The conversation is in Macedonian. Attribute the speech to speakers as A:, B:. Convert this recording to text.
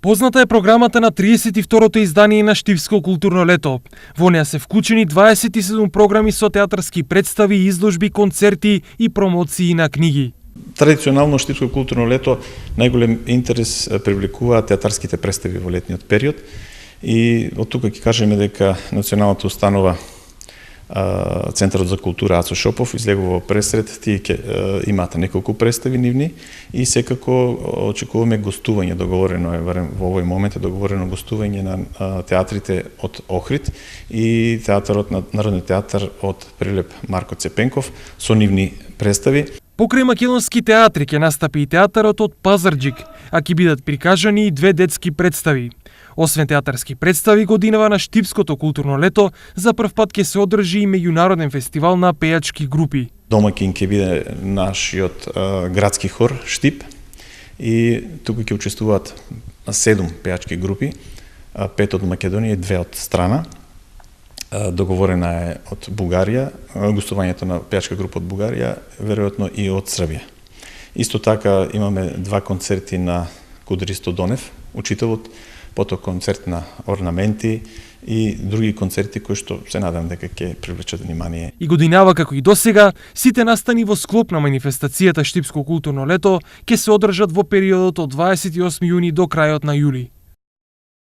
A: Позната е програмата на 32-то издание на Штипско културно лето. Во неа се вклучени 27 програми со театарски представи, изложби, концерти и промоции на книги.
B: Традиционално Штипско културно лето најголем интерес привлекуваат театарските представи во летниот период и од тука ќе кажеме дека националната установа Центарот за култура Ацо Шопов излегува пресред, тие имаат неколку представи нивни и секако очекуваме гостување, договорено е во овој момент е договорено гостување на театрите од Охрид и театарот на Народниот театар од Прилеп Марко Цепенков со нивни представи.
A: Покрај македонски театри ќе настапи и театарот од Пазарџик, а ќе бидат прикажани и 2 детски представи. Освен театарски представи, годинава на Штипското културно лето за прв пат ќе се одржи и меѓународен фестивал на пејачки групи.
B: Домаќин ќе биде нашиот градски хор Штип и тука ќе учествуваат 7 пејачки групи, 5 од Македонија и 2 од страна. Договорена е од Бугарија, гостувањето на пејачка група од Бугарија, веројатно и од Србија. Исто така имаме 2 концерти на Кудристо Донев, учителот, потоа концерт на орнаменти и други концерти кои што се надам дека ќе привлечат внимание.
A: И годинава како и досега, сите настани во склоп на манифестацијата Штипско културно лето ќе се одржат во периодот од 28 јуни до крајот на јули.